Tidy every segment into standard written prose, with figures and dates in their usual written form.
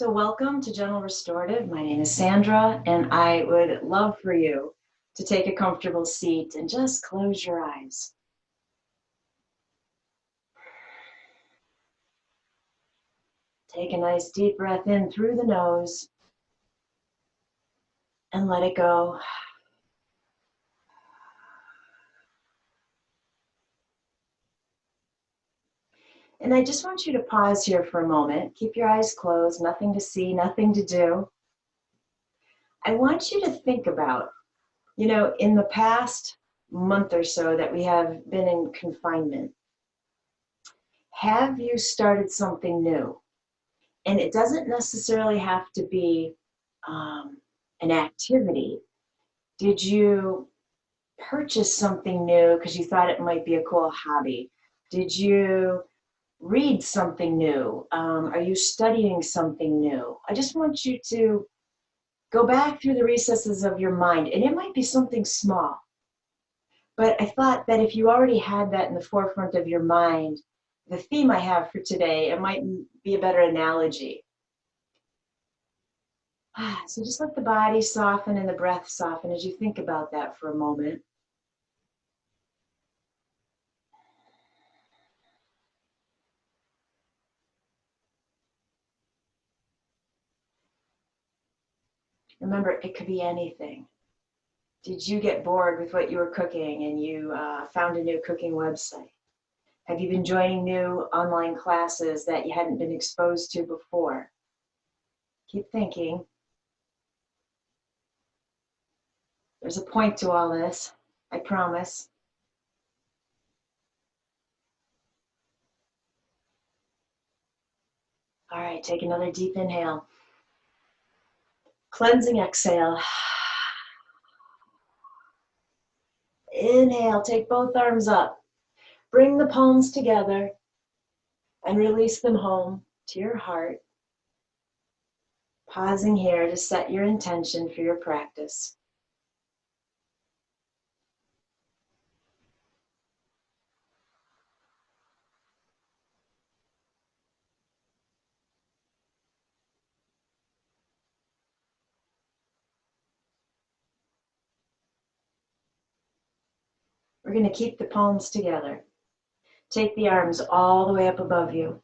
So welcome to Gentle Restorative. My name is Sandra, and I would love for you to take a comfortable seat and just close your eyes. Take a nice deep breath in through the nose and let it go. And I just want you to pause here for a moment. Keep your eyes closed, nothing to see, nothing to do. I want you to think about, in the past month or so that we have been in confinement, have you started something new? And it doesn't necessarily have to be an activity. Did you purchase something new because you thought it might be a cool hobby? Did you read something new? Are you studying something new? I just want you to go back through the recesses of your mind, and it might be something small. But I thought that if you already had that in the forefront of your mind, the theme I have for today, it might be a better analogy. So just let the body soften and the breath soften as you think about that for a moment. Remember, it could be anything. Did you get bored with what you were cooking and you found a new cooking website? Have you been joining new online classes that you hadn't been exposed to before? Keep thinking. There's a point to all this, I promise. All right, take another deep inhale. Cleansing exhale. Inhale, take both arms up. Bring the palms together and release them home to your heart. Pausing here to set your intention for your practice. We're going to keep the palms together. Take the arms all the way up above you.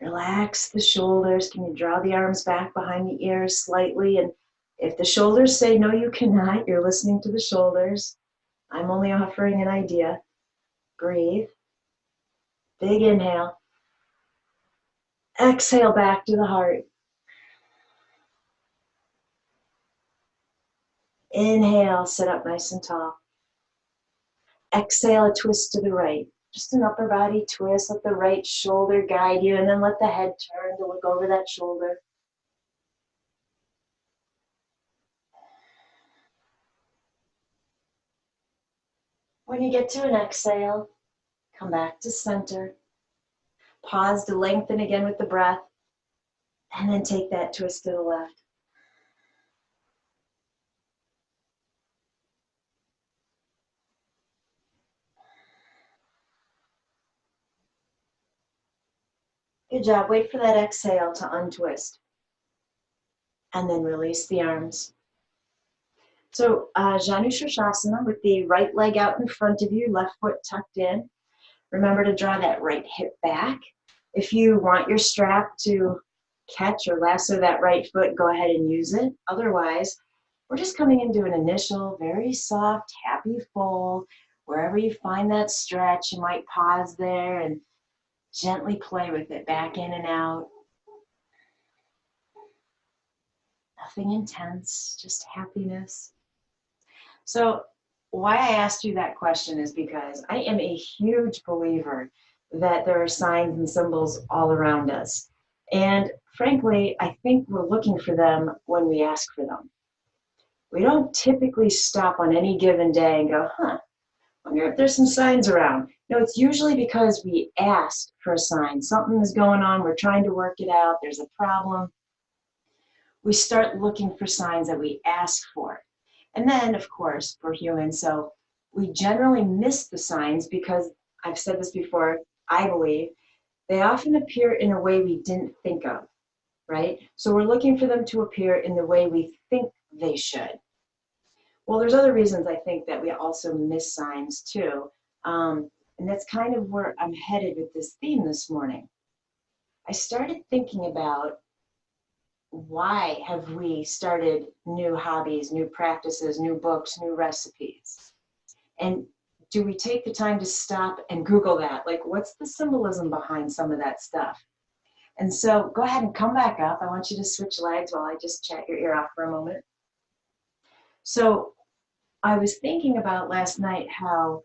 Relax the shoulders. Can you draw the arms back behind the ears slightly? And if the shoulders say, no, you cannot, you're listening to the shoulders. I'm only offering an idea. Breathe. Big inhale. Exhale back to the heart. Inhale, sit up nice and tall. Exhale, a twist to the right. Just an upper body twist. Let the right shoulder guide you, and then let the head turn to look over that shoulder. When you get to an exhale, come back to center. Pause to lengthen again with the breath, and then take that twist to the left. Good job. Wait for that exhale to untwist. And then release the arms. So Janu Shirshasana with the right leg out in front of you, left foot tucked in. Remember to draw that right hip back. If you want your strap to catch or lasso that right foot, go ahead and use it. Otherwise, we're just coming into an initial, very soft, happy fold. Wherever you find that stretch, you might pause there and gently play with it, back in and out. Nothing intense, just happiness. So why I asked you that question is because I am a huge believer that there are signs and symbols all around us. And frankly, I think we're looking for them when we ask for them. We don't typically stop on any given day and go, I wonder if there's some signs around. No, it's usually because we asked for a sign. Something is going on. We're trying to work it out. There's a problem. We start looking for signs that we ask for. And then, of course, we're human, so we generally miss the signs because, I've said this before, I believe, they often appear in a way we didn't think of. right? So we're looking for them to appear in the way we think they should. Well, there's other reasons I think that we also miss signs too. And that's kind of where I'm headed with this theme this morning. I started thinking about why have we started new hobbies, new practices, new books, new recipes? And do we take the time to stop and Google that? Like, what's the symbolism behind some of that stuff? And so go ahead and come back up. I want you to switch legs while I just chat your ear off for a moment. So I was thinking about last night how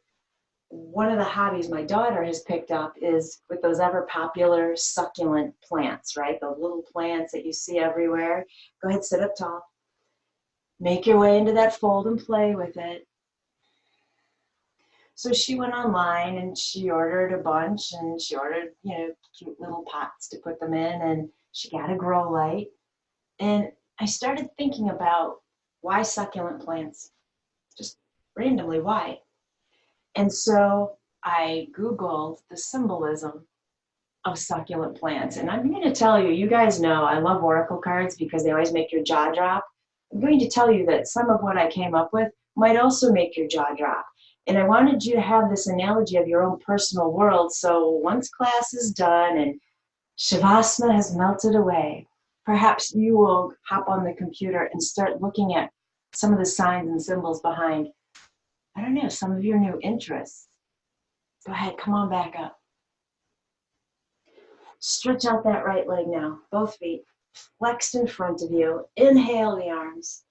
one of the hobbies my daughter has picked up is with those ever popular succulent plants, right? Those little plants that you see everywhere. Go ahead, sit up tall. Make your way into that fold and play with it. So she went online and she ordered a bunch and she ordered, cute little pots to put them in, and she got a grow light. And I started thinking about why succulent plants, just randomly, why? And so I Googled the symbolism of succulent plants. And I'm going to tell you, you guys know I love oracle cards because they always make your jaw drop. I'm going to tell you that some of what I came up with might also make your jaw drop. And I wanted you to have this analogy of your own personal world. So once class is done and Shavasana has melted away, perhaps you will hop on the computer and start looking at some of the signs and symbols behind, I don't know, some of your new interests. Go ahead, come on back up. Stretch out that right leg now, both feet flexed in front of you. Inhale the arms.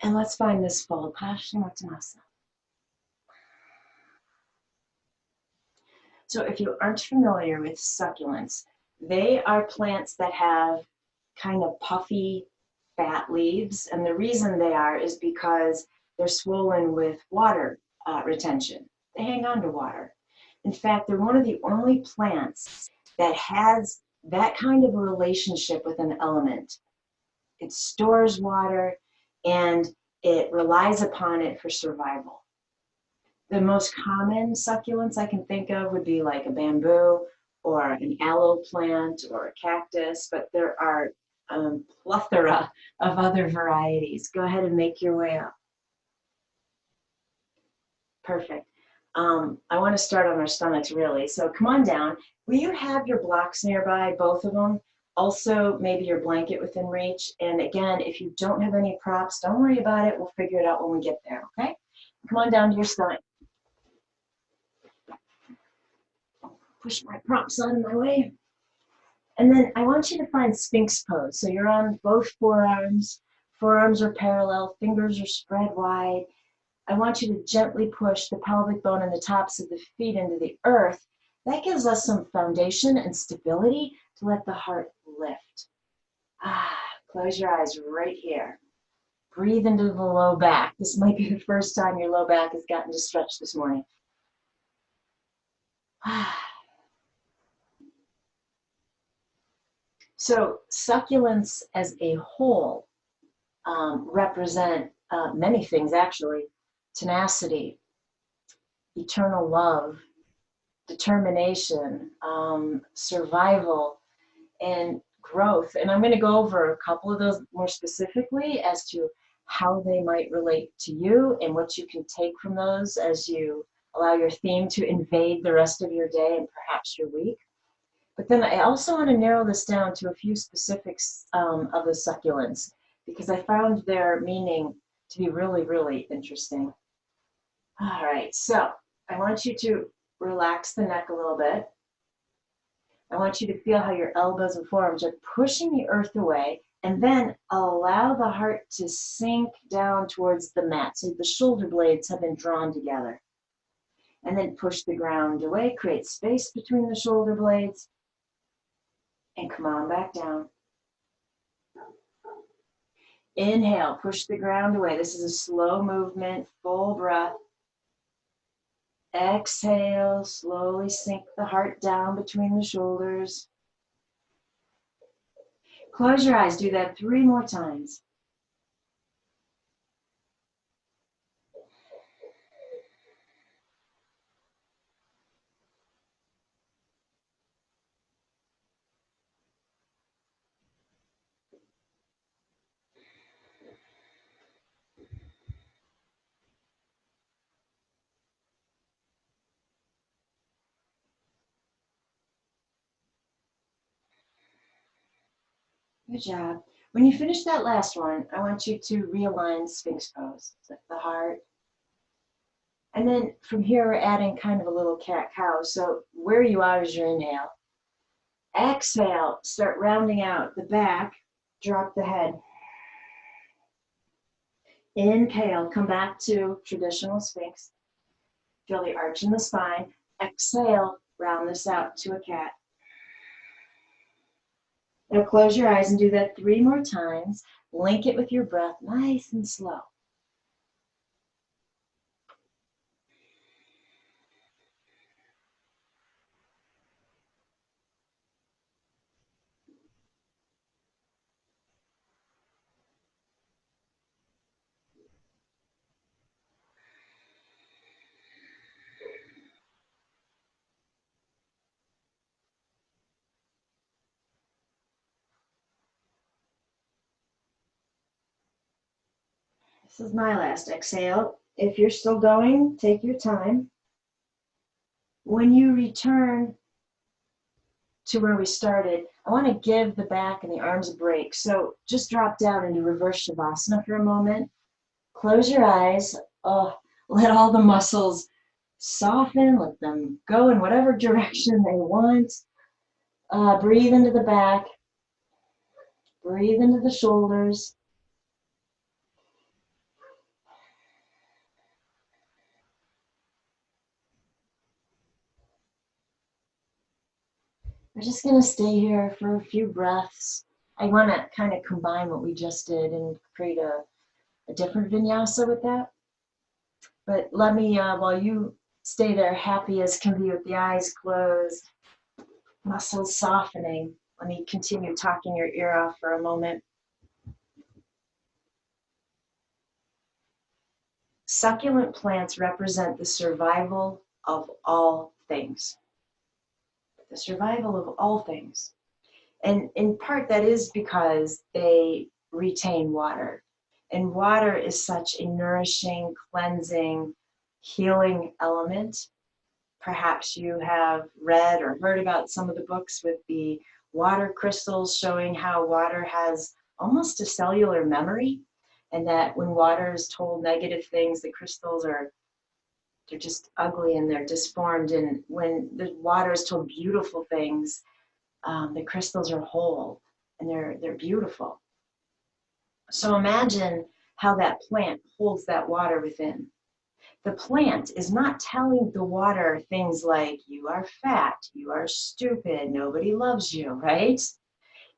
And let's find this fold, Paschimottanasana. So if you aren't familiar with succulents, they are plants that have kind of puffy, fat leaves. And the reason they are is because they're swollen with water retention. They hang on to water. In fact, they're one of the only plants that has that kind of a relationship with an element. It stores water and it relies upon it for survival. The most common succulents I can think of would be like a bamboo or an aloe plant or a cactus, but there are a plethora of other varieties. Go ahead and make your way up. Perfect. I want to start on our stomachs, really. So come on down. Will you have your blocks nearby, both of them? Also, maybe your blanket within reach. And again, if you don't have any props, don't worry about it. We'll figure it out when we get there, okay? Come on down to your stomach. Push my props out of my way. And then I want you to find Sphinx pose. So you're on both forearms. Forearms are parallel, fingers are spread wide. I want you to gently push the pelvic bone and the tops of the feet into the earth. That gives us some foundation and stability to let the heart lift. Close your eyes right here. Breathe into the low back. This might be the first time your low back has gotten to stretch this morning. So succulents as a whole represent many things, actually. Tenacity, eternal love, determination, survival, and growth. And I'm going to go over a couple of those more specifically as to how they might relate to you and what you can take from those as you allow your theme to invade the rest of your day and perhaps your week. But then I also want to narrow this down to a few specifics of the succulents because I found their meaning to be really, really interesting. All right, so I want you to relax the neck a little bit. I want you to feel how your elbows and forearms are pushing the earth away, and then allow the heart to sink down towards the mat. So the shoulder blades have been drawn together. And then push the ground away, create space between the shoulder blades, and come on back down. Inhale, push the ground away. This is a slow movement, full breath. Exhale, slowly sink the heart down between the shoulders. Close your eyes, do that 3 more times. Good job. When you finish that last one, I want you to realign Sphinx pose, the heart. And then from here, we're adding kind of a little cat-cow. So where you are is your inhale. Exhale, start rounding out the back, drop the head. Inhale, come back to traditional Sphinx. Feel the arch in the spine. Exhale, round this out to a cat. Now close your eyes and do that 3 more times. Link it with your breath, nice and slow. This is my last exhale. If you're still going, take your time. When you return to where we started, I want to give the back and the arms a break. So just drop down into reverse shavasana for a moment. Close your eyes. Oh, let all the muscles soften. Let them go in whatever direction they want. Breathe into the back. Breathe into the shoulders. We're just going to stay here for a few breaths. I want to kind of combine what we just did and create a different vinyasa with that. But let me, while you stay there happy as can be with the eyes closed, muscles softening, let me continue talking your ear off for a moment. Succulent plants represent the survival of all things. The survival of all things. And in part that is because they retain water. And water is such a nourishing, cleansing, healing element. Perhaps you have read or heard about some of the books with the water crystals showing how water has almost a cellular memory, and that when water is told negative things, the crystals they're just ugly and they're disformed. And when the water is told beautiful things, the crystals are whole and they're beautiful. So imagine how that plant holds that water within. The plant is not telling the water things like, you are fat, you are stupid, nobody loves you, right?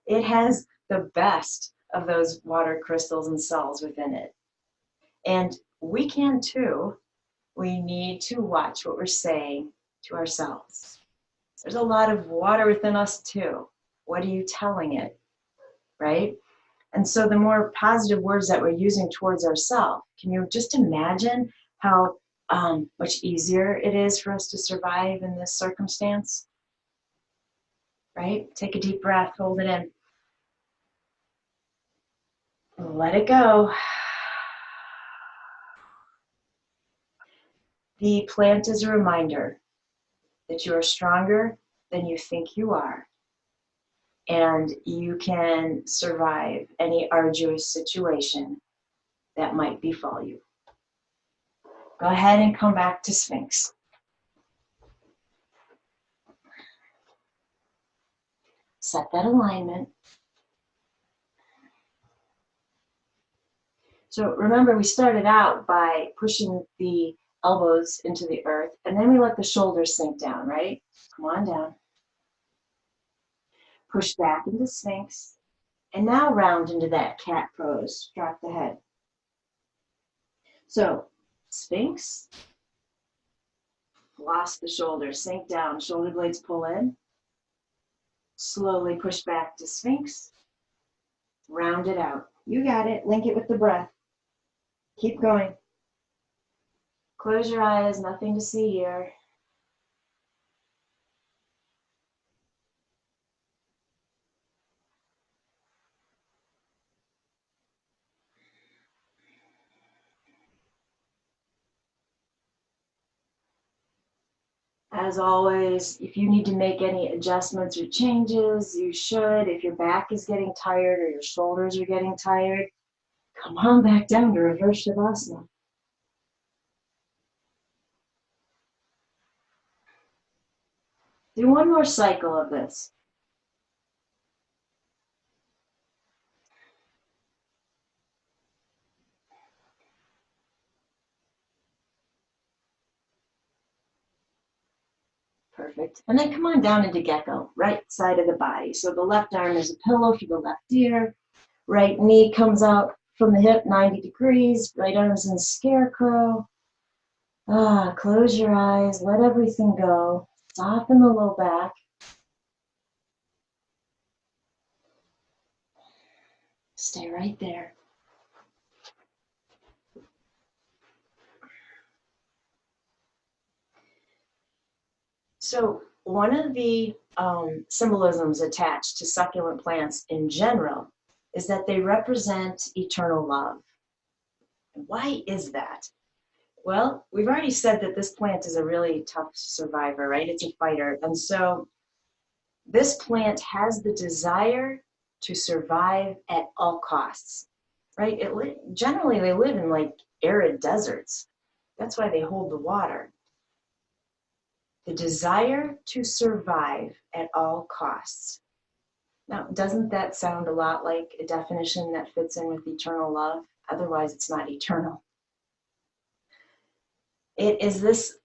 It has the best of those water crystals and cells within it. And we can too. We need to watch what we're saying to ourselves. There's a lot of water within us too. What are you telling it, right? And so the more positive words that we're using towards ourselves, can you just imagine how much easier it is for us to survive in this circumstance, right? Take a deep breath, hold it in. Let it go. The plant is a reminder that you are stronger than you think you are, and you can survive any arduous situation that might befall you. Go ahead and come back to Sphinx. Set that alignment. So remember, we started out by pushing the elbows into the earth, and then we let the shoulders sink down, right? Come on down. Push back into Sphinx, and now round into that cat pose. Drop the head. So Sphinx, floss the shoulders, sink down, shoulder blades pull in. Slowly push back to Sphinx. Round it out. You got it. Link it with the breath. Keep going. Close your eyes, nothing to see here. as always, if you need to make any adjustments or changes, you should. If your back is getting tired or your shoulders are getting tired, come on back down to reverse Shavasana. Do one more cycle of this. Perfect. And then come on down into gecko, right side of the body. So the left arm is a pillow for the left ear. Right knee comes out from the hip 90 degrees. Right arm's in scarecrow. Close your eyes. Let everything go. Soften the low back. Stay right there. So one of the symbolisms attached to succulent plants in general is that they represent eternal love. Why is that? Well, we've already said that this plant is a really tough survivor, right? It's a fighter. And so this plant has the desire to survive at all costs, right? Generally, they live in like arid deserts. That's why they hold the water. The desire to survive at all costs. Now, doesn't that sound a lot like a definition that fits in with eternal love? Otherwise, it's not eternal. It is this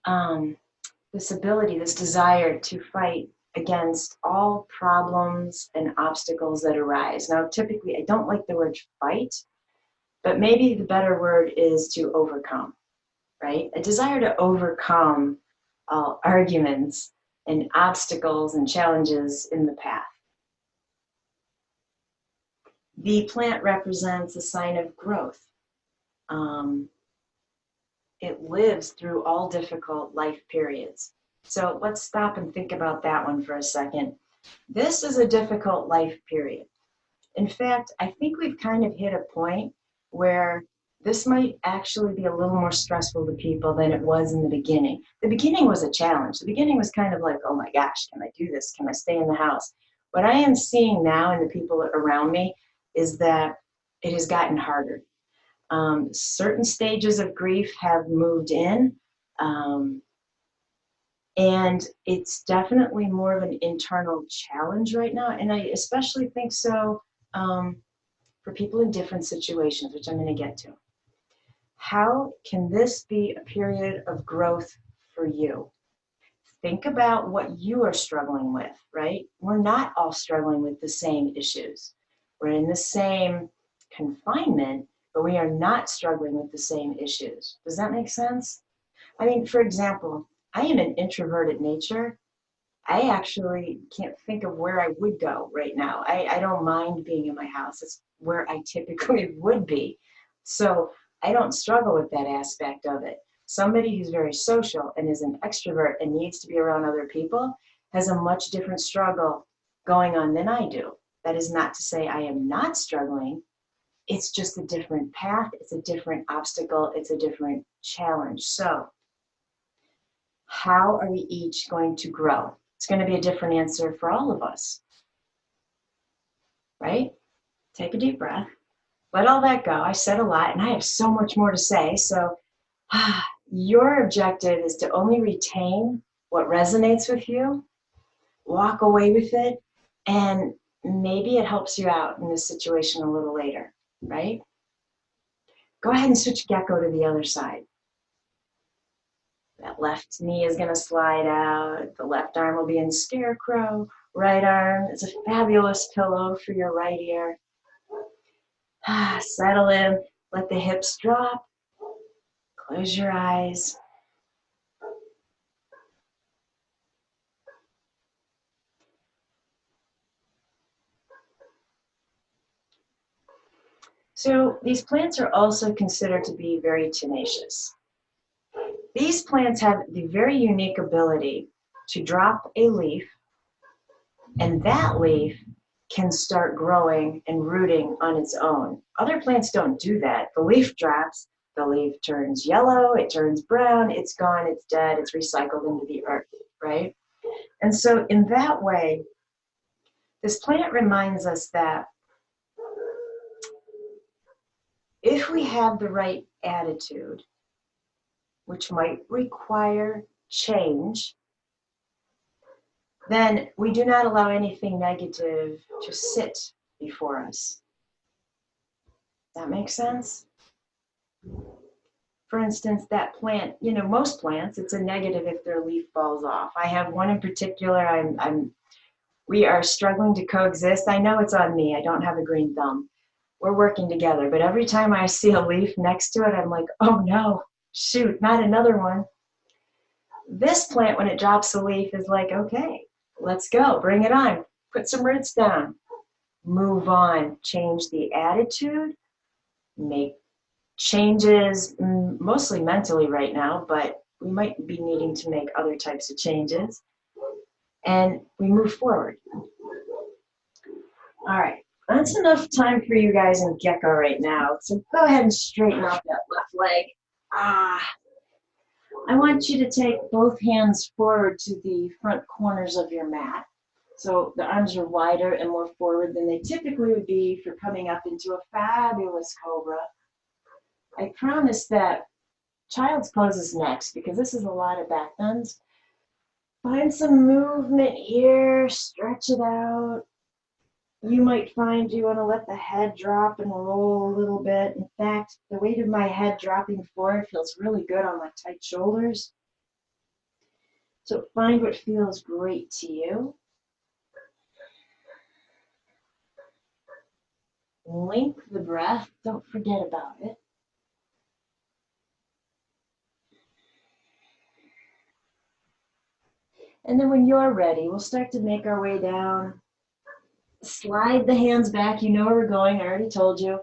ability, this desire to fight against all problems and obstacles that arise. Now, typically, I don't like the word fight, but maybe the better word is to overcome, right? A desire to overcome all arguments and obstacles and challenges in the path. The plant represents a sign of growth. It lives through all difficult life periods. So let's stop and think about that one for a second. This is a difficult life period. In fact, I think we've kind of hit a point where this might actually be a little more stressful to people than it was in the beginning. The beginning was a challenge. The beginning was kind of like, oh my gosh, can I do this? Can I stay in the house? What I am seeing now in the people around me is that it has gotten harder. Certain stages of grief have moved in, and it's definitely more of an internal challenge right now. And I especially think so for people in different situations, which I'm going to get to. How can this be a period of growth for you? Think about what you are struggling with, right? We're not all struggling with the same issues. We're in the same confinement, but we are not struggling with the same issues. Does that make sense? I mean, for example, I am an introverted nature. I actually can't think of where I would go right now. I don't mind being in my house. It's where I typically would be. So I don't struggle with that aspect of it. Somebody who's very social and is an extrovert and needs to be around other people has a much different struggle going on than I do. That is not to say I am not struggling. It's just a different path. It's a different obstacle. It's a different challenge. So how are we each going to grow? It's going to be a different answer for all of us, right? Take a deep breath. Let all that go. I said a lot and I have so much more to say. So your objective is to only retain what resonates with you, walk away with it, and maybe it helps you out in this situation a little later, right? Go ahead and switch gecko to the other side. That left knee is going to slide out. The left arm will be in scarecrow. Right arm is a fabulous pillow for your right ear. Settle in. Let the hips drop. Close your eyes. So these plants are also considered to be very tenacious. These plants have the very unique ability to drop a leaf, and that leaf can start growing and rooting on its own. Other plants don't do that. The leaf drops, the leaf turns yellow, it turns brown, it's gone, it's dead, it's recycled into the earth. right? And so in that way, this plant reminds us that if we have the right attitude, which might require change, then we do not allow anything negative to sit before us. That makes sense? For instance, that plant, you know, most plants, it's a negative if their leaf falls off. I have one in particular, we are struggling to coexist. I know it's on me, I don't have a green thumb. We're working together, but every time I see a leaf next to it, I'm like, oh no, shoot, not another one. This plant, when it drops a leaf, is like, okay, let's go, bring it on, put some roots down, move on, change the attitude, make changes, mostly mentally right now, but we might be needing to make other types of changes, and we move forward. All right, that's enough time for you guys in Gecko right now, so go ahead and straighten out that left leg. I want you to take both hands forward to the front corners of your mat. So the arms are wider and more forward than they typically would be for coming up into a fabulous cobra. I promise that child's pose is next because this is a lot of back bends. Find some movement here, stretch it out. You might find you want to let the head drop and roll a little bit. In fact, the weight of my head dropping forward feels really good on my tight shoulders. So find what feels great to you. Link the breath, don't forget about it. And then when you're ready, we'll start to make our way down. Slide the hands back, you know where we're going, I already told you.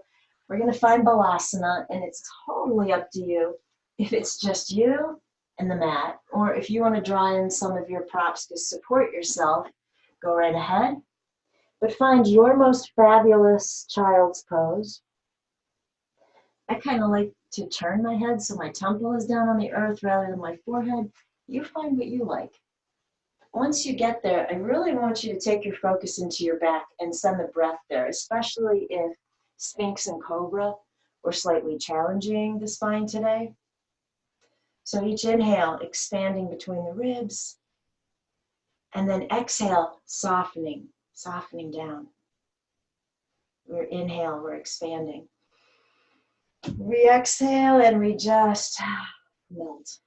We're gonna find Balasana, and it's totally up to you if it's just you and the mat, or if you wanna draw in some of your props to support yourself, go right ahead. But find your most fabulous child's pose. I kind of like to turn my head so my temple is down on the earth rather than my forehead. You find what you like. Once you get there, I really want you to take your focus into your back and send the breath there, especially if Sphinx and Cobra were slightly challenging the spine today. So each inhale, expanding between the ribs, and then exhale, softening down. We're inhale, we're expanding. We exhale and we just melt.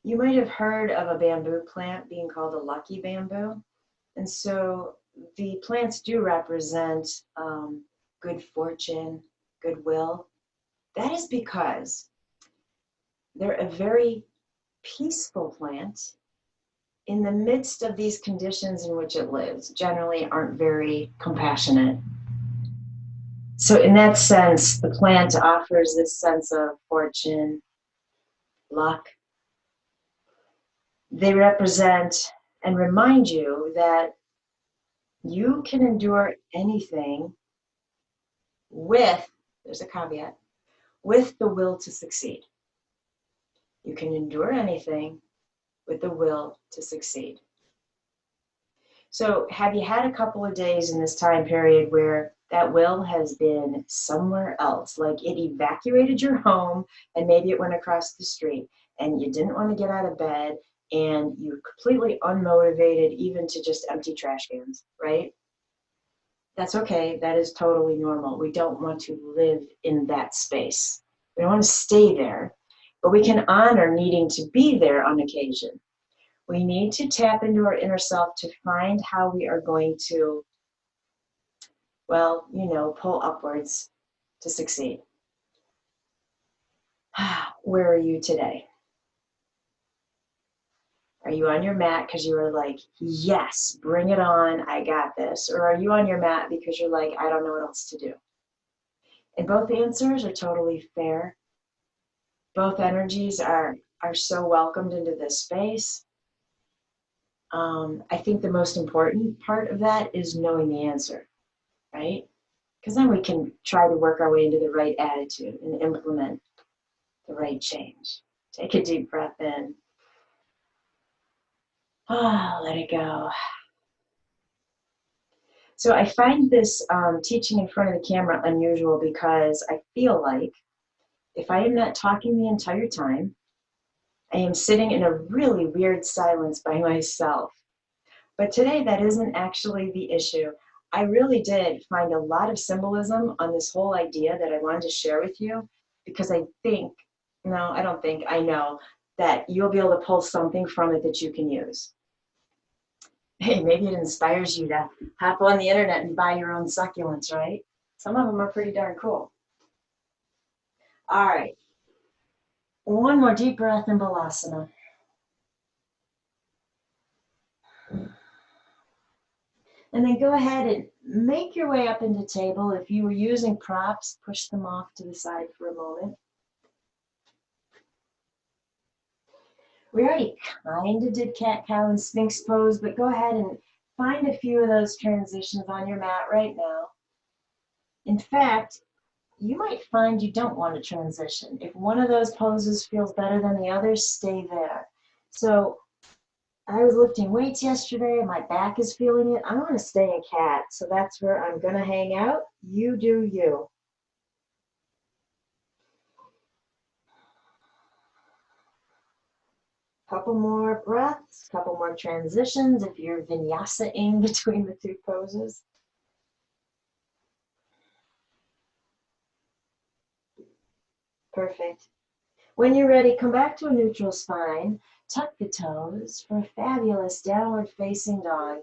You might have heard of a bamboo plant being called a lucky bamboo. And so the plants do represent good fortune, goodwill. That is because they're a very peaceful plant in the midst of these conditions in which it lives, generally aren't very compassionate. So in that sense, the plant offers this sense of fortune, luck. They represent and remind you that you can endure anything with, there's a caveat, with the will to succeed. You can endure anything with the will to succeed. So have you had a couple of days in this time period where that will has been somewhere else, like it evacuated your home and maybe it went across the street and you didn't want to get out of bed and you're completely unmotivated even to just empty trash cans, right? That's okay, that is totally normal. We don't want to live in that space. We don't want to stay there, but we can honor needing to be there on occasion. We need to tap into our inner self to find how we are going to, well, you know, pull upwards to succeed. Where are you today? Are you on your mat because you were like, yes, bring it on, I got this? Or are you on your mat because you're like, I don't know what else to do? And both answers are totally fair. Both energies are so welcomed into this space. I think the most important part of that is knowing the answer, right? Because then we can try to work our way into the right attitude and implement the right change. Take a deep breath in. Ah, let it go. So I find this teaching in front of the camera unusual because I feel like if I am not talking the entire time, I am sitting in a really weird silence by myself. But today, that isn't actually the issue. I really did find a lot of symbolism on this whole idea that I wanted to share with you because I think, no, I don't think, I know that you'll be able to pull something from it that you can use. Hey, maybe it inspires you to hop on the internet and buy your own succulents, right? Some of them are pretty darn cool. All right, one more deep breath in Balasana. And then go ahead and make your way up into table. If you were using props, push them off to the side for a moment. We already kind of did cat, cow, and sphinx pose, but go ahead and find a few of those transitions on your mat right now. In fact, you might find you don't want to transition. If one of those poses feels better than the others, stay there. So I was lifting weights yesterday, my back is feeling it. I want to stay in cat, so that's where I'm going to hang out. You do you. Couple more breaths, couple more transitions if you're vinyasa-ing between the two poses. Perfect. When you're ready, come back to a neutral spine, tuck the toes for a fabulous downward facing dog.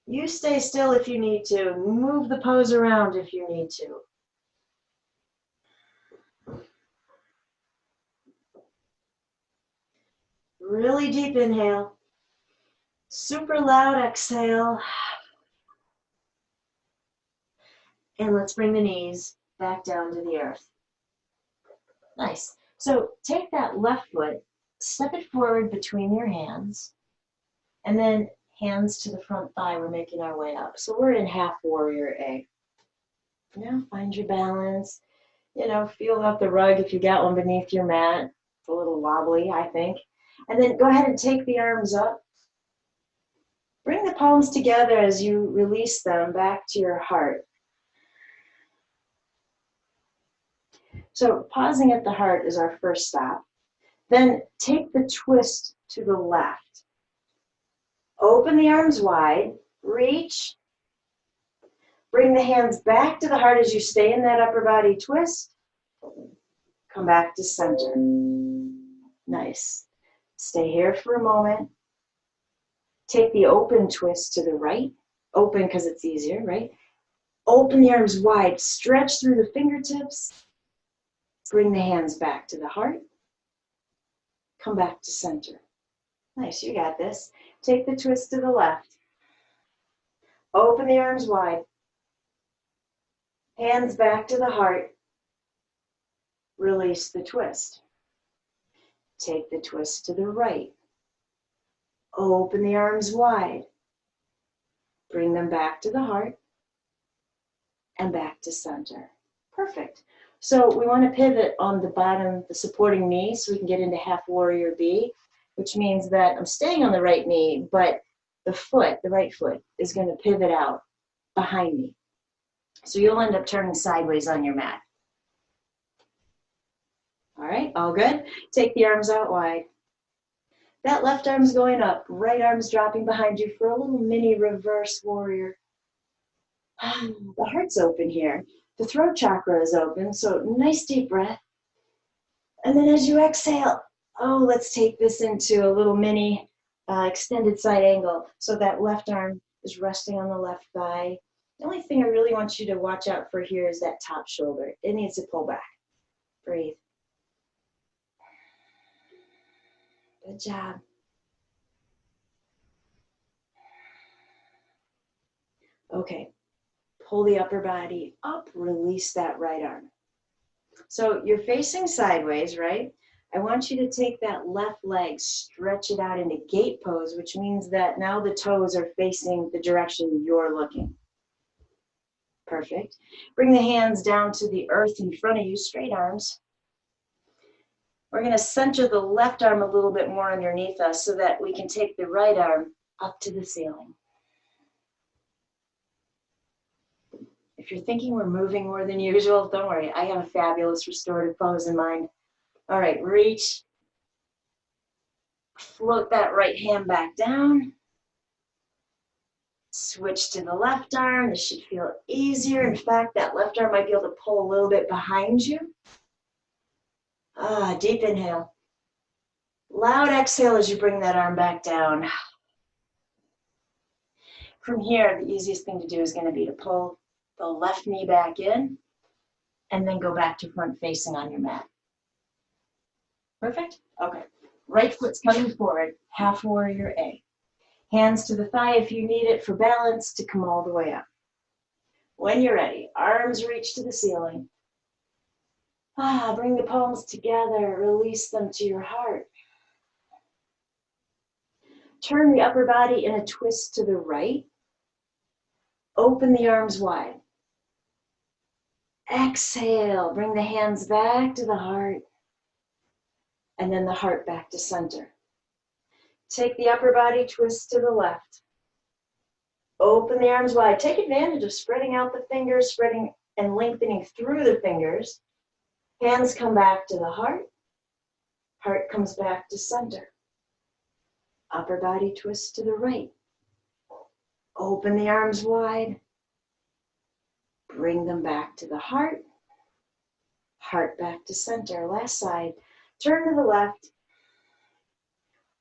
You stay still if you need to, move the pose around if you need to. Really deep inhale, super loud exhale. And let's bring the knees back down to the earth. Nice. So take that left foot, step it forward between your hands, and then hands to the front thigh. We're making our way up. So we're in half warrior A. Now find your balance. You know, feel out the rug if you got one beneath your mat. It's a little wobbly, I think. And then go ahead and take the arms up. Bring the palms together as you release them back to your heart. So pausing at the heart is our first stop. Then take the twist to the left. Open the arms wide, reach. Bring the hands back to the heart as you stay in that upper body twist. Come back to center. Nice. Stay here for a moment. Take the open twist to the right. Open because it's easier, right? Open the arms wide, stretch through the fingertips. Bring the hands back to the heart. Come back to center. Nice, you got this. Take the twist to the left. Open the arms wide. Hands back to the heart. Release the twist. Take the twist to the right. Open the arms wide. Bring them back to the heart and back to center. Perfect. So we want to pivot on the bottom, the supporting knee, so we can get into half warrior B, which means that I'm staying on the right knee, but the foot, the right foot, is going to pivot out behind me. So you'll end up turning sideways on your mat. All right, all good? Take the arms out wide. That left arm's going up, right arm's dropping behind you for a little mini reverse warrior. The heart's open here. The throat chakra is open, so nice deep breath. And then as you exhale, oh, let's take this into a little mini extended side angle. So that left arm is resting on the left thigh. The only thing I really want you to watch out for here is that top shoulder. It needs to pull back. Breathe. Good job. Okay. Pull the upper body up, release that right arm. So you're facing sideways, right? I want you to take that left leg, stretch it out into gate pose, which means that now the toes are facing the direction you're looking. Perfect. Bring the hands down to the earth in front of you, straight arms. We're going to center the left arm a little bit more underneath us so that we can take the right arm up to the ceiling. If you're thinking we're moving more than usual, don't worry. I have a fabulous restorative pose in mind. All right, reach. Float that right hand back down. Switch to the left arm. This should feel easier. In fact, that left arm might be able to pull a little bit behind you. Deep inhale. Loud exhale as you bring that arm back down. From here, the easiest thing to do is going to be to pull the left knee back in and then go back to front facing on your mat. Perfect? Okay. Right foot's coming forward, half warrior A. Hands to the thigh if you need it for balance to come all the way up. When you're ready, arms reach to the ceiling. Bring the palms together, release them to your heart. Turn the upper body in a twist to the right. Open the arms wide. Exhale, bring the hands back to the heart. And then the heart back to center. Take the upper body, twist to the left. Open the arms wide. Take advantage of spreading out the fingers, spreading and lengthening through the fingers. Hands come back to the heart. Heart comes back to center. Upper body twist to the right. Open the arms wide. Bring them back to the heart. Heart back to center. Last side. Turn to the left.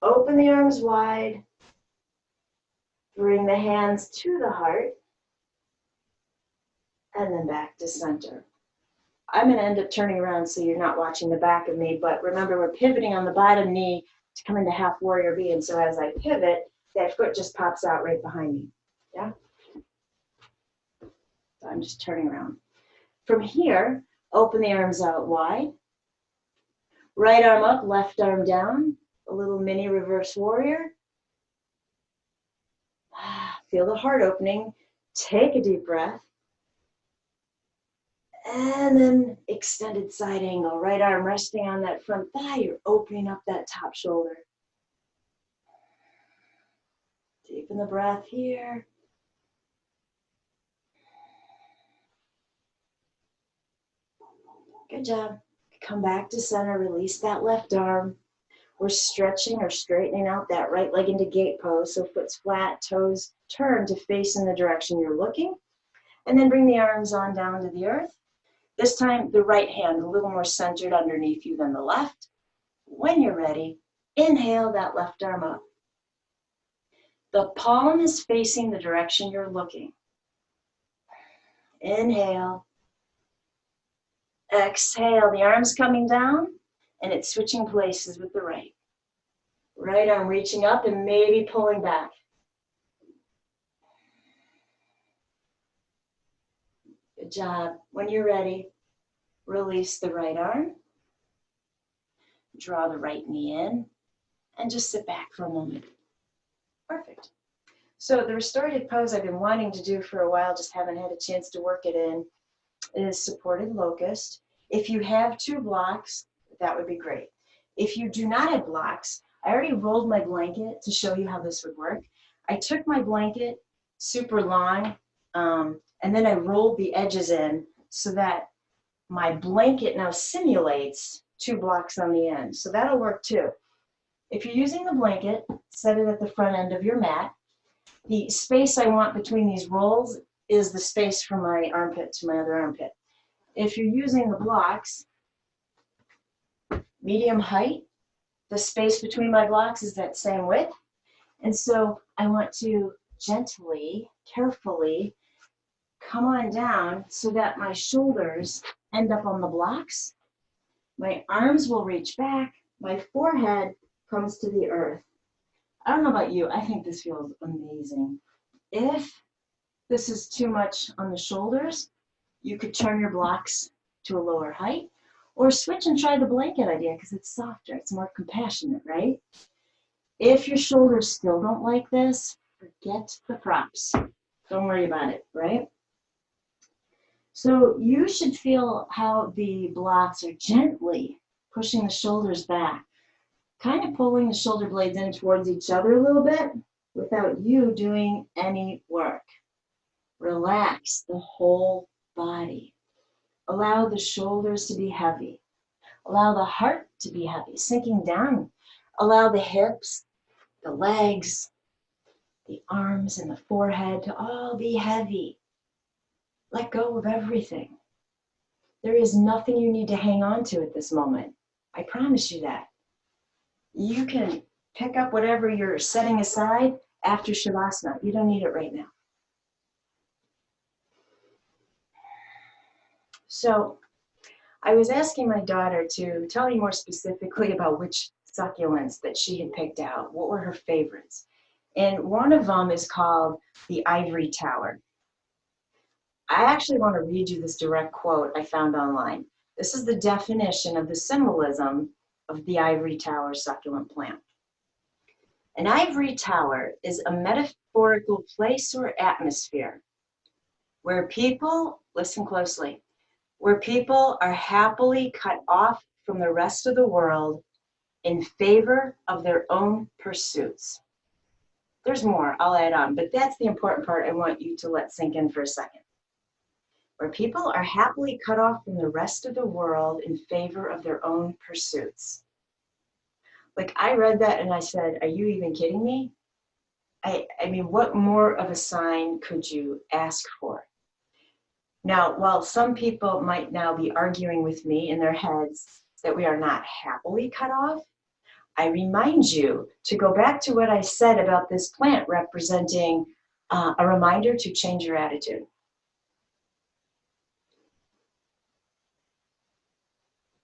Open the arms wide. Bring the hands to the heart. And then back to center. I'm going to end up turning around so you're not watching the back of me, but remember we're pivoting on the bottom knee to come into half warrior B, and so as I pivot, that foot just pops out right behind me. Yeah? So I'm just turning around. From here, open the arms out wide. Right arm up, left arm down. A little mini reverse warrior. Feel the heart opening. Take a deep breath. And then extended side angle. Right arm resting on that front thigh. You're opening up that top shoulder. Deepen the breath here. Good job. Come back to center. Release that left arm. We're stretching or straightening out that right leg into gate pose. So foot's flat, toes turn to face in the direction you're looking. And then bring the arms on down to the earth. This time, the right hand a little more centered underneath you than the left. When you're ready, inhale that left arm up. The palm is facing the direction you're looking. Inhale. Exhale, the arm's coming down, and it's switching places with the right. Right arm reaching up and maybe pulling back. Good job. When you're ready, release the right arm. Draw the right knee in, and just sit back for a moment. Perfect. So the restorative pose I've been wanting to do for a while, just haven't had a chance to work it in, is supported locust. If you have 2 blocks, that would be great. If you do not have blocks, I already rolled my blanket to show you how this would work. I took my blanket super long, and then I rolled the edges in so that my blanket now simulates 2 blocks on the end. So that'll work too. If you're using the blanket, set it at the front end of your mat. The space I want between these rolls is the space from my armpit to my other armpit. If you're using the blocks, medium height, the space between my blocks is that same width. And so I want to gently, carefully come on down so that my shoulders end up on the blocks. My arms will reach back. My forehead comes to the earth. I don't know about you, I think this feels amazing. If this is too much on the shoulders, you could turn your blocks to a lower height, Or switch and try the blanket idea because it's softer, it's more compassionate, right? If your shoulders still don't like this, forget the props. Don't worry about it, right? So you should feel how the blocks are gently pushing the shoulders back, kind of pulling the shoulder blades in towards each other a little bit without you doing any work. Relax the whole body. Allow the shoulders to be heavy. Allow the heart to be heavy, sinking down. Allow the hips, the legs, the arms, and the forehead to all be heavy. Let go of everything. There is nothing you need to hang on to at this moment. I promise you that. You can pick up whatever you're setting aside after Shavasana. You don't need it right now. So I was asking my daughter to tell me more specifically about which succulents that she had picked out. What were her favorites? And one of them is called the ivory tower. I actually want to read you this direct quote I found online. This is the definition of the symbolism of the ivory tower succulent plant. An ivory tower is a metaphorical place or atmosphere where people, listen closely, where people are happily cut off from the rest of the world in favor of their own pursuits. There's more, I'll add on, but that's the important part I want you to let sink in for a second. Where people are happily cut off from the rest of the world in favor of their own pursuits. Like I read that and I said, are you even kidding me? I mean, what more of a sign could you ask for? Now, while some people might now be arguing with me in their heads that we are not happily cut off, I remind you to go back to what I said about this plant representing a reminder to change your attitude.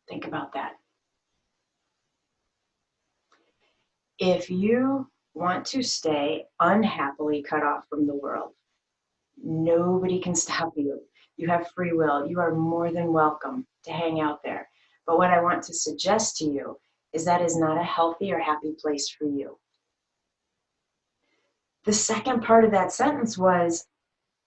Think about that. If you want to stay unhappily cut off from the world, nobody can stop you. You have free will. You are more than welcome to hang out there. But what I want to suggest to you is that is not a healthy or happy place for you. The second part of that sentence was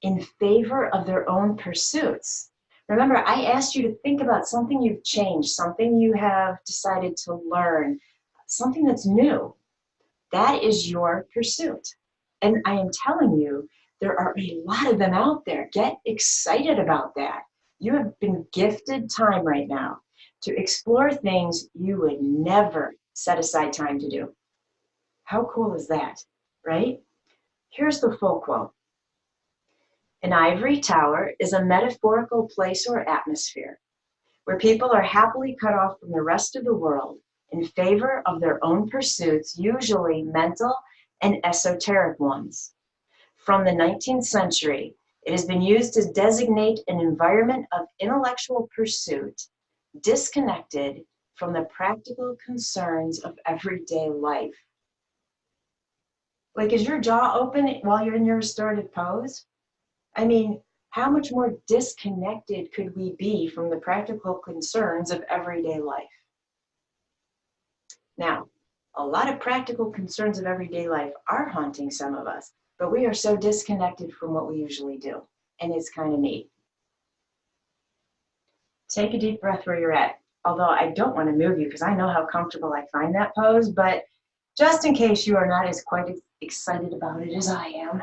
in favor of their own pursuits. Remember, I asked you to think about something you've changed, something you have decided to learn, something that's new. That is your pursuit. And I am telling you, there are a lot of them out there. Get excited about that. You have been gifted time right now to explore things you would never set aside time to do. How cool is that, right? Here's the full quote. An ivory tower is a metaphorical place or atmosphere where people are happily cut off from the rest of the world in favor of their own pursuits, usually mental and esoteric ones. From the 19th century, it has been used to designate an environment of intellectual pursuit disconnected from the practical concerns of everyday life. Like, is your jaw open while you're in your restorative pose? I mean, how much more disconnected could we be from the practical concerns of everyday life? Now, a lot of practical concerns of everyday life are haunting some of us, but we are so disconnected from what we usually do, and it's kind of neat. Take a deep breath where you're at, although I don't want to move you because I know how comfortable I find that pose, but just in case you are not as quite as excited about it as I am,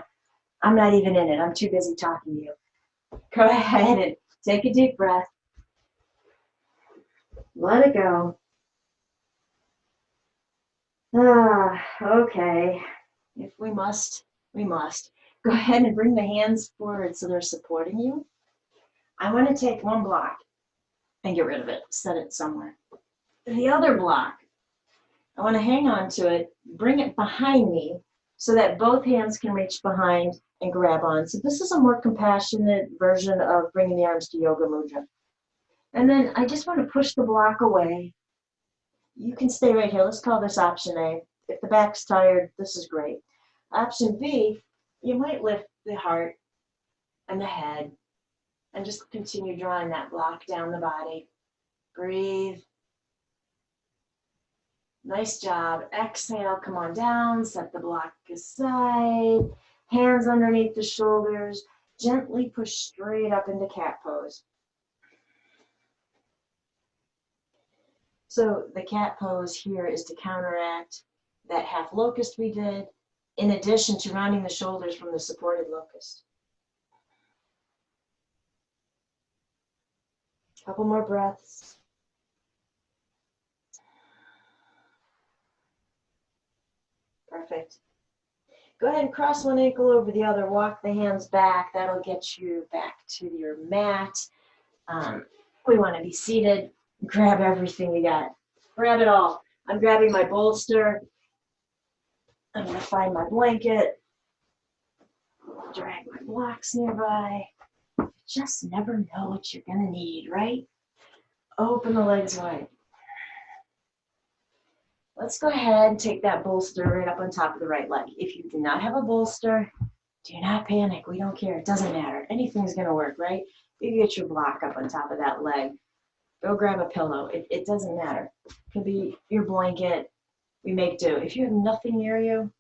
I'm not even in it. I'm too busy talking to you. Go ahead and take a deep breath. Let it go. Okay. If we must, we must. Go ahead and bring the hands forward so they're supporting you. I want to take one block and get rid of it, set it somewhere. The other block, I want to hang on to it, bring it behind me so that both hands can reach behind and grab on. So this is a more compassionate version of bringing the arms to yoga mudra. And then I just want to push the block away. You can stay right here. Let's call this option A. If the back's tired, this is great. Option B, you might lift the heart and the head and just continue drawing that block down the body. Breathe. Nice job. Exhale, come on down, set the block aside. Hands underneath the shoulders. Gently push straight up into cat pose. So the cat pose here is to counteract that half locust we did, in addition to rounding the shoulders from the supported locust. Couple more breaths. Perfect. Go ahead and cross one ankle over the other. Walk the hands back. That'll get you back to your mat. We want to be seated. Grab everything we got. Grab it all. I'm grabbing my bolster. I'm going to find my blanket. Drag my blocks nearby. Just never know what you're going to need, right? Open the legs wide. Let's go ahead and take that bolster right up on top of the right leg. If you do not have a bolster, do not panic. We don't care. It doesn't matter. Anything's going to work, right? You get your block up on top of that leg. Go grab a pillow. It doesn't matter. It could be your blanket. We make do. If you have nothing near you,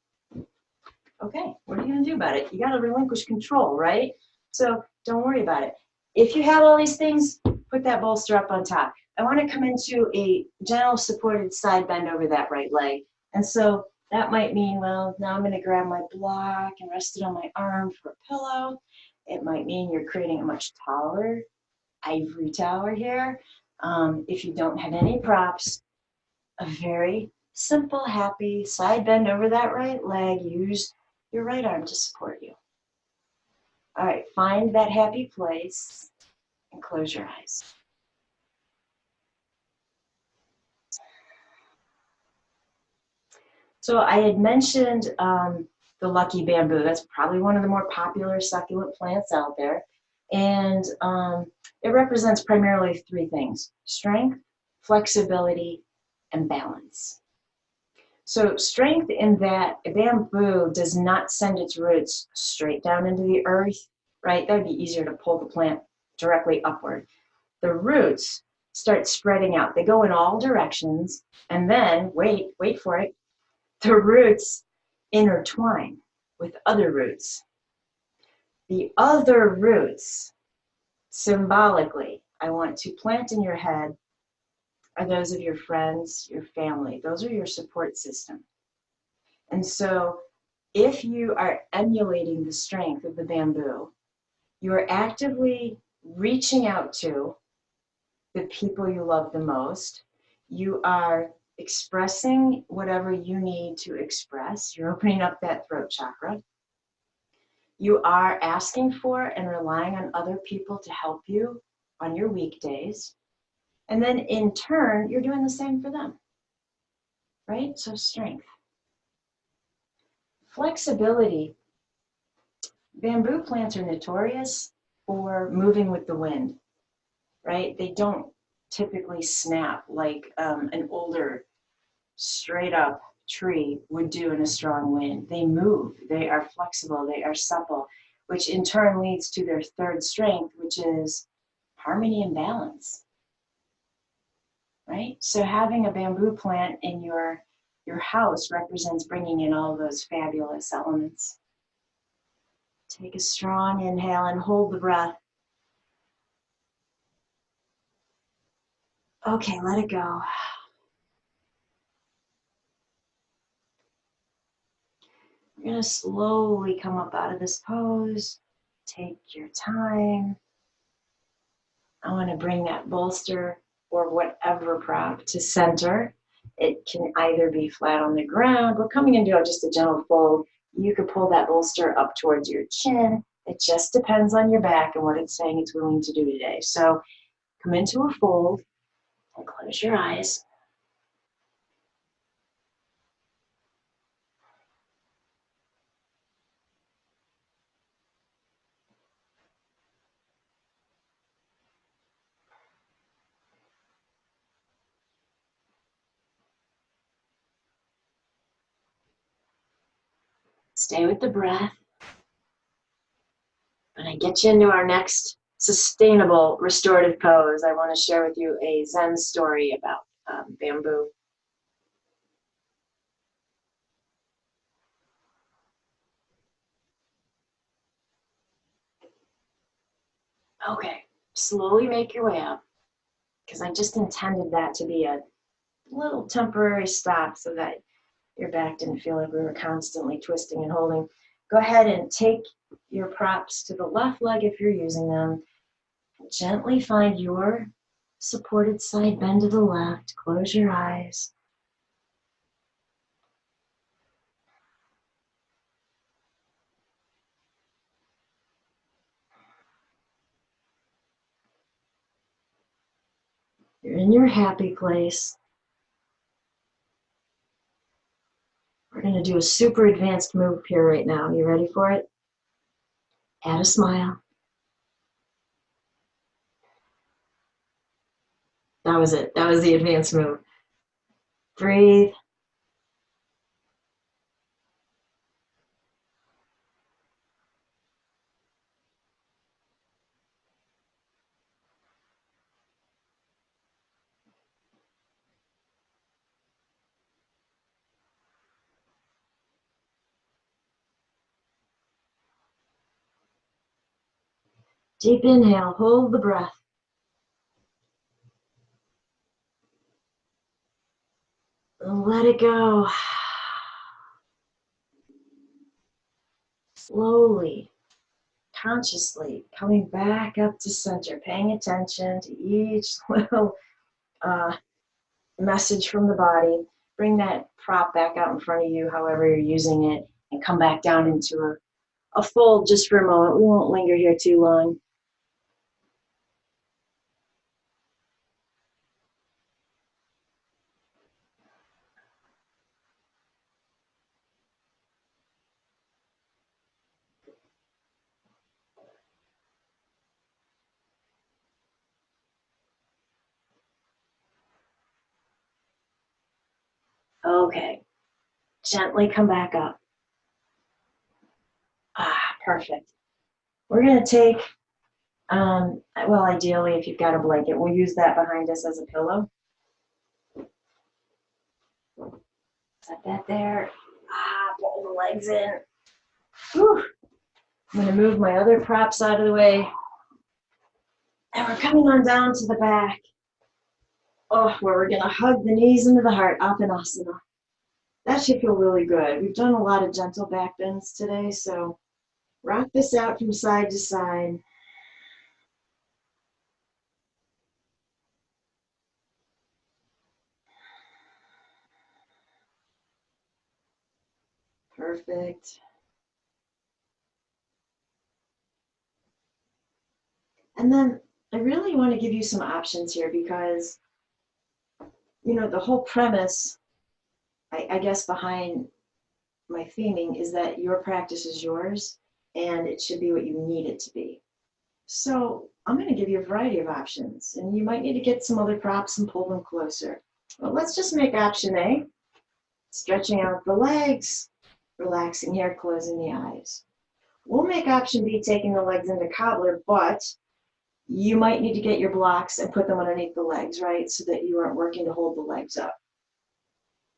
okay, what are you going to do about it? You got to relinquish control, right? So don't worry about it. If you have all these things, put that bolster up on top. I want to come into a gentle supported side bend over that right leg. And so that might mean, well, now I'm going to grab my block and rest it on my arm for a pillow. It might mean you're creating a much taller ivory tower here. If you don't have any props, a very simple, happy side bend over that right leg. Use your right arm to support you. All right, find that happy place and close your eyes. So I had mentioned the lucky bamboo. That's probably one of the more popular succulent plants out there. And it represents primarily three things: strength, flexibility, and balance. So strength in that a bamboo does not send its roots straight down into the earth, right? That would be easier to pull the plant directly upward. The roots start spreading out. They go in all directions, and then, wait for it, the roots intertwine with other roots. The other roots, symbolically, I want to plant in your head, are those of your friends, your family. Those are your support system. And so if you are emulating the strength of the bamboo, you are actively reaching out to the people you love the most. You are expressing whatever you need to express. You're opening up that throat chakra. You are asking for and relying on other people to help you on your weekdays. And then in turn, you're doing the same for them, right? So strength. Flexibility. Bamboo plants are notorious for moving with the wind, right? They don't typically snap like an older, straight up tree would do in a strong wind. They move, they are flexible, they are supple, which in turn leads to their third strength, which is harmony and balance, right? So having a bamboo plant in your house represents bringing in all those fabulous elements. Take a strong inhale and hold the breath. Okay, let it go. You're going to slowly come up out of this pose. Take your time. I want to bring that bolster or whatever prop to center. It can either be flat on the ground. We're coming into just a gentle fold. You could pull that bolster up towards your chin. It just depends on your back and what it's saying it's willing to do today. So come into a fold and close your eyes. Stay with the breath. When I get you into our next sustainable restorative pose, I want to share with you a Zen story about bamboo. Okay, slowly make your way up, because I just intended that to be a little temporary stop so that your back didn't feel like we were constantly twisting and holding. Go ahead and take your props to the left leg if you're using them. Gently find your supported side, bend to the left, close your eyes. You're in your happy place. We're going to do a super advanced move here right now. You ready for it? Add a smile. That was it. That was the advanced move. Breathe. Deep inhale. Hold the breath. And let it go. Slowly, consciously coming back up to center, paying attention to each little message from the body. Bring that prop back out in front of you, however you're using it, and come back down into a fold just for a moment. We won't linger here too long. Okay, gently come back up. Perfect. We're going to take, well, ideally, if you've got a blanket, we'll use that behind us as a pillow. Set that there. Pull the legs in. Whew. I'm going to move my other props out of the way. And we're coming on down to the back. Where we're going to hug the knees into the heart, Apanasana. That should feel really good. We've done a lot of gentle back bends today, so rock this out from side to side. Perfect. And then I really want to give you some options here because, you know, the whole premise, I guess, behind my theming is that your practice is yours and it should be what you need it to be. So I'm going to give you a variety of options, and you might need to get some other props and pull them closer. But let's just make option A, stretching out the legs, relaxing here, closing the eyes. We'll make option B, taking the legs into cobbler, but you might need to get your blocks and put them underneath the legs, right? So that you aren't working to hold the legs up.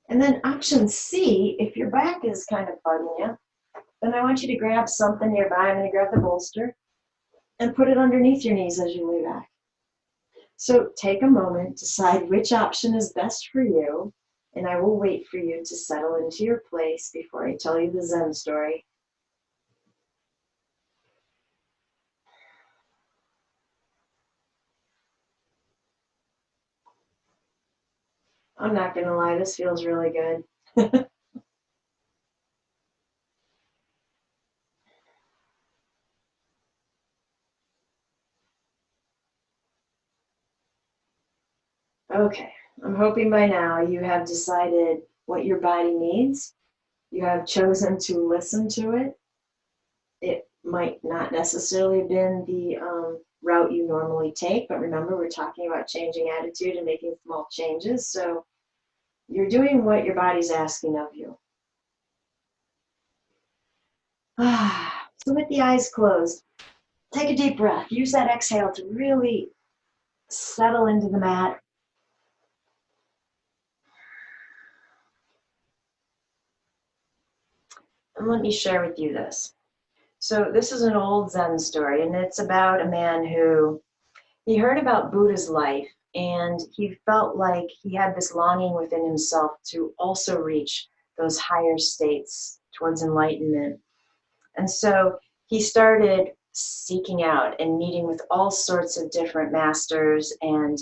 And then option C, if your back is kind of bugging you, then I want you to grab something nearby. I'm going to grab the bolster and put it underneath your knees as you lay back. So take a moment, decide which option is best for you, and I will wait for you to settle into your place before I tell you the Zen story. I'm not going to lie, this feels really good. Okay, I'm hoping by now you have decided what your body needs. You have chosen to listen to it. It might not necessarily have been the route you normally take, but remember, we're talking about changing attitude and making small changes. So you're doing what your body's asking of you. So with the eyes closed, Take a deep breath. Use that exhale to really settle into the mat. And let me share with you this. So this is an old Zen story, and it's about a man who, he heard about Buddha's life, and he felt like he had this longing within himself to also reach those higher states towards enlightenment. And so he started seeking out and meeting with all sorts of different masters and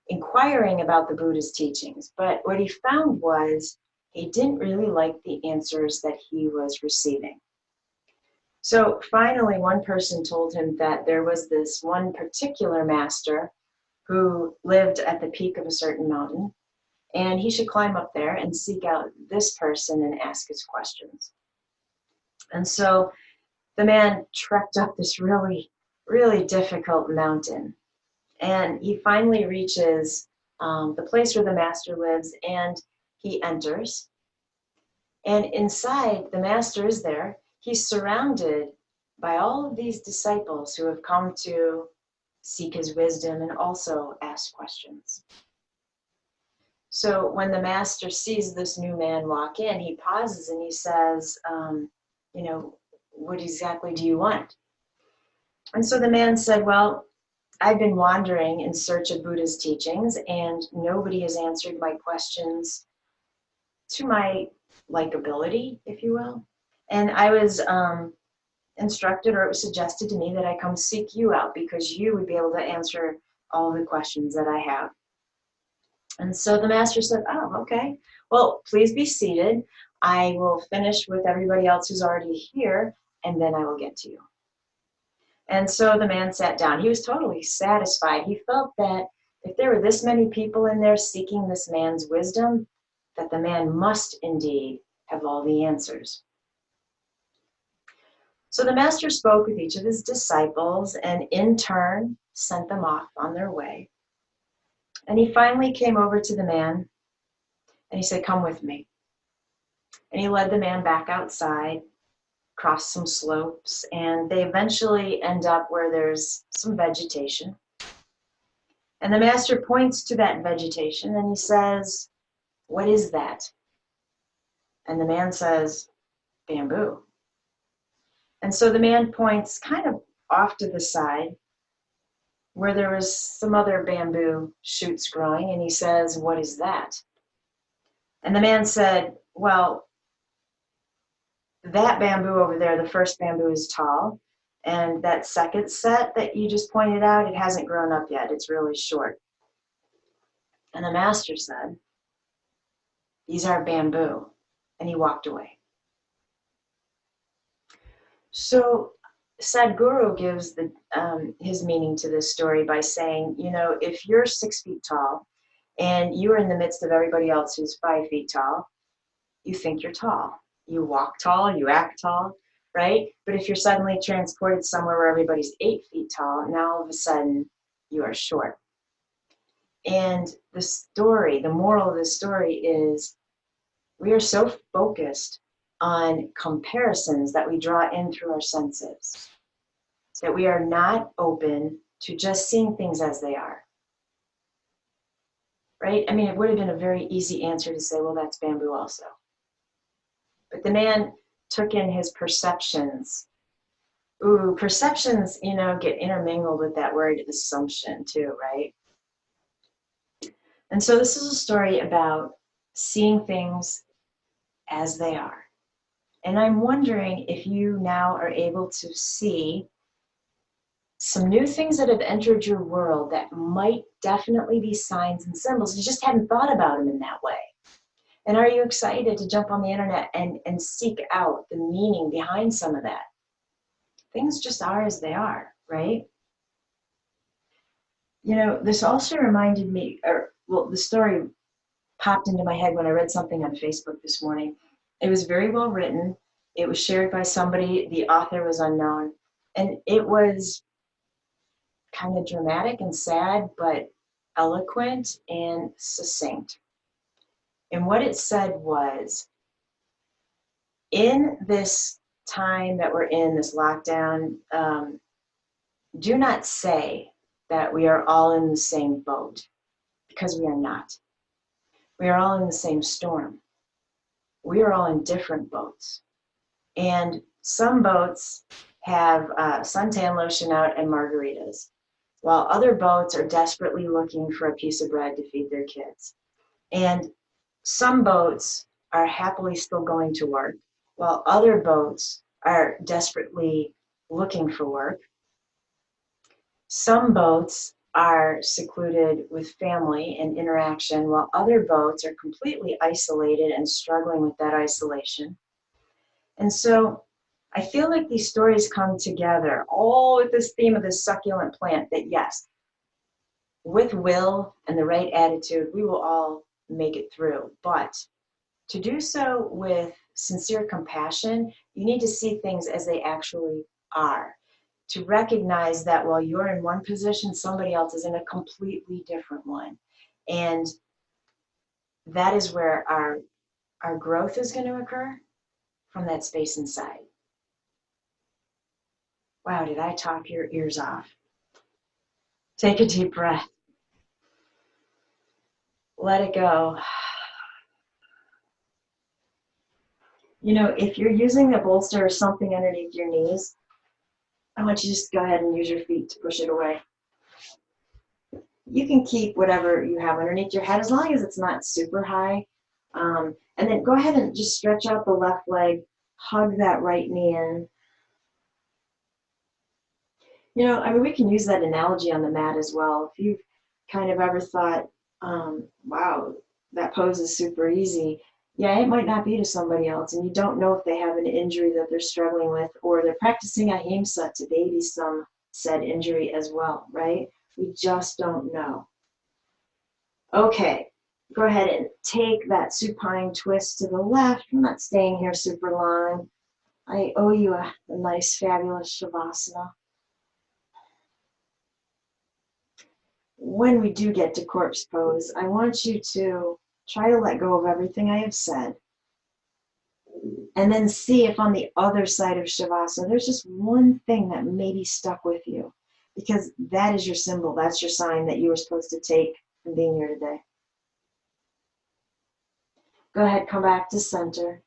inquiring about the Buddha's teachings. But what he found was he didn't really like the answers that he was receiving. So finally, one person told him that there was this one particular master who lived at the peak of a certain mountain, and he should climb up there and seek out this person and ask his questions. And so the man trekked up this really, really difficult mountain, and he finally reaches the place where the master lives, and he enters. And inside, the master is there. He's surrounded by all of these disciples who have come to seek his wisdom and also ask questions. So when the master sees this new man walk in, he pauses and he says, what exactly do you want? And so the man said, well, I've been wandering in search of Buddha's teachings, and nobody has answered my questions to my likability, if you will. And I was instructed, or it was suggested to me, that I come seek you out because you would be able to answer all the questions that I have. And so the master said, oh, okay. Well, please be seated. I will finish with everybody else who's already here, and then I will get to you. And so the man sat down. He was totally satisfied. He felt that if there were this many people in there seeking this man's wisdom, that the man must indeed have all the answers. So the master spoke with each of his disciples and in turn sent them off on their way. And he finally came over to the man and he said, come with me. And he led the man back outside, crossed some slopes, and they eventually end up where there's some vegetation. And the master points to that vegetation and he says, what is that? And the man says, bamboo. And so the man points kind of off to the side where there was some other bamboo shoots growing, and he says, what is that? And the man said, well, that bamboo over there, the first bamboo, is tall, and that second set that you just pointed out, it hasn't grown up yet. It's really short. And the master said, these are bamboo. And he walked away. So Sadhguru gives his meaning to this story by saying, if you're 6 feet tall and you're in the midst of everybody else who's 5 feet tall, you think you're tall. You walk tall, you act tall, right? But if you're suddenly transported somewhere where everybody's 8 feet tall, now all of a sudden you are short. And the moral of the story is, we are so focused on comparisons that we draw in through our senses, that we are not open to just seeing things as they are, right? I mean, it would have been a very easy answer to say, well, that's bamboo also. But the man took in his perceptions. Ooh, perceptions, get intermingled with that word assumption too, right? And so this is a story about seeing things as they are. And I'm wondering if you now are able to see some new things that have entered your world that might definitely be signs and symbols. You just hadn't thought about them in that way. And are you excited to jump on the internet and seek out the meaning behind some of that? Things just are as they are, right? This also reminded me, the story popped into my head when I read something on Facebook this morning. It was very well written. It was shared by somebody. The author was unknown. And it was kind of dramatic and sad, but eloquent and succinct. And what it said was, in this time that we're in, this lockdown, do not say that we are all in the same boat, because we are not. We are all in the same storm. We are all in different boats. And some boats have suntan lotion out and margaritas, while other boats are desperately looking for a piece of bread to feed their kids. And some boats are happily still going to work, while other boats are desperately looking for work. Some boats are secluded with family and interaction, while other boats are completely isolated and struggling with that isolation. And so I feel like these stories come together, all with this theme of this succulent plant, that yes, with will and the right attitude, we will all make it through. But to do so with sincere compassion, you need to see things as they actually are. To recognize that while you're in one position, somebody else is in a completely different one. And that is where our growth is going to occur, from that space inside. Wow, did I talk your ears off? Take a deep breath. Let it go. You know, if you're using a bolster or something underneath your knees, I want you to just go ahead and use your feet to push it away. You can keep whatever you have underneath your head as long as it's not super high. And then go ahead and just stretch out the left leg, hug that right knee in. You know, I mean, we can use that analogy on the mat as well. If you've kind of ever thought, wow, that pose is super easy. Yeah, it might not be to somebody else, and you don't know if they have an injury that they're struggling with, or they're practicing ahimsa to baby some said injury as well, right? We just don't know. Okay, go ahead and take that supine twist to the left. I'm not staying here super long. I owe you a nice, fabulous shavasana. When we do get to corpse pose, I want you to try to let go of everything I have said, and then see if on the other side of shavasana, there's just one thing that may be stuck with you, because that is your symbol. That's your sign that you were supposed to take from being here today. Go ahead, come back to center.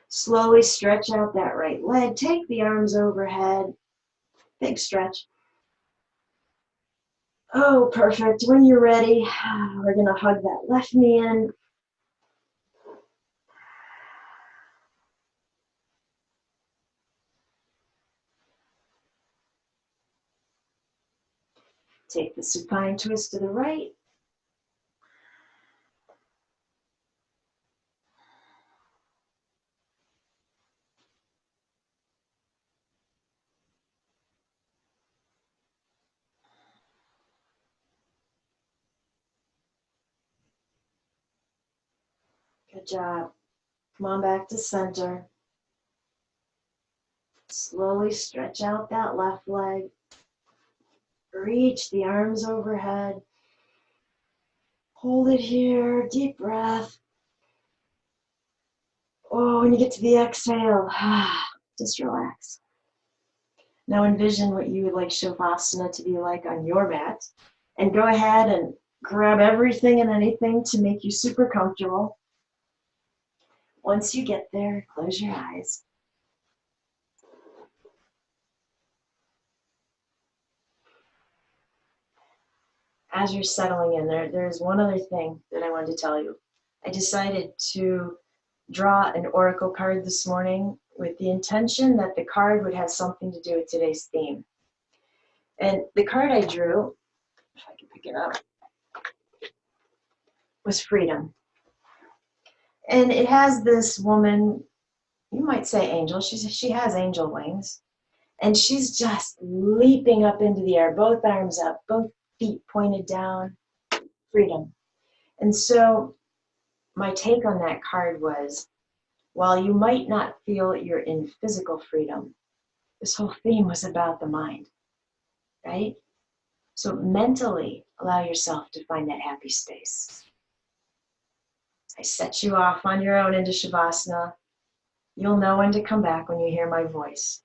Slowly stretch out that right leg. Take the arms overhead. Big stretch. Oh, perfect. When you're ready, we're going to hug that left knee in. Take the supine twist to the right. Good job. Come on back to center. Slowly stretch out that left leg. Reach the arms overhead. Hold it here. Deep breath. Oh, when you get to the exhale, just relax. Now envision what you would like Shavasana to be like on your mat. And go ahead and grab everything and anything to make you super comfortable. Once you get there, close your eyes. As you're settling in there, there's one other thing that I wanted to tell you. I decided to draw an oracle card this morning with the intention that the card would have something to do with today's theme. And the card I drew, if I can pick it up, was freedom. And it has this woman, you might say angel, she has angel wings, and she's just leaping up into the air, both arms up, both feet pointed down, freedom. And so my take on that card was, while you might not feel you're in physical freedom, this whole theme was about the mind, right? So mentally allow yourself to find that happy space. I set you off on your own into Shavasana. You'll know when to come back when you hear my voice.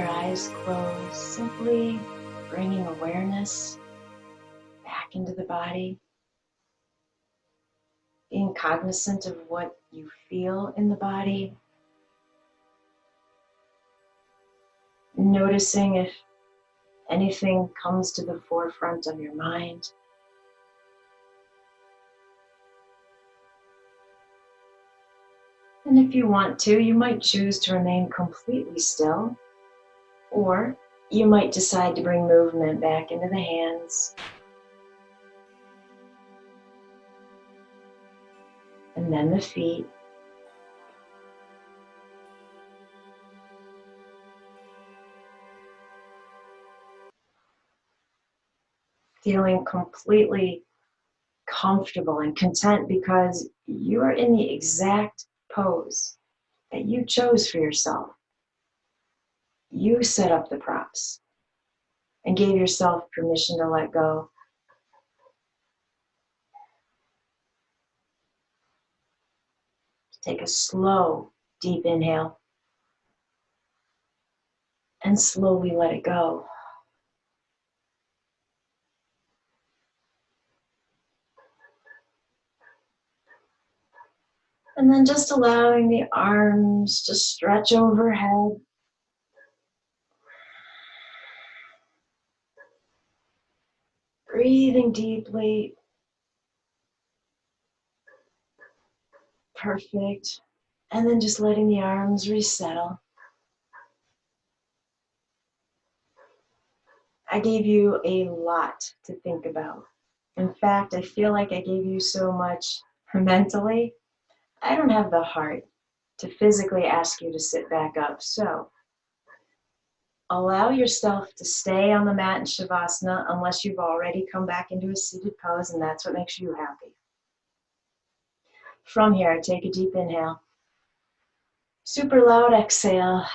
eyes closed, simply bringing awareness back into the body, being cognizant of what you feel in the body, noticing if anything comes to the forefront of your mind. And if you want to, you might choose to remain completely still, or you might decide to bring movement back into the hands, and then the feet. Feeling completely comfortable and content because you are in the exact pose that you chose for yourself. You set up the props and gave yourself permission to let go. Take a slow, deep inhale and slowly let it go. And then just allowing the arms to stretch overhead. Breathing deeply. Perfect. And then just letting the arms resettle. I gave you a lot to think about. In fact, I feel like I gave you so much mentally. I don't have the heart to physically ask you to sit back up. So allow yourself to stay on the mat in Shavasana unless you've already come back into a seated pose, and that's what makes you happy. From here, take a deep inhale. Super loud exhale.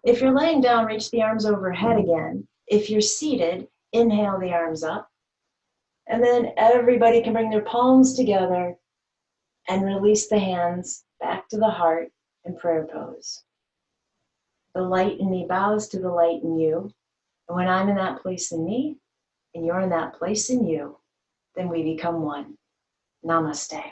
If you're laying down, reach the arms overhead again. If you're seated, inhale the arms up. And then everybody can bring their palms together and release the hands back to the heart in prayer pose. The light in me bows to the light in you. And when I'm in that place in me, and you're in that place in you, then we become one. Namaste.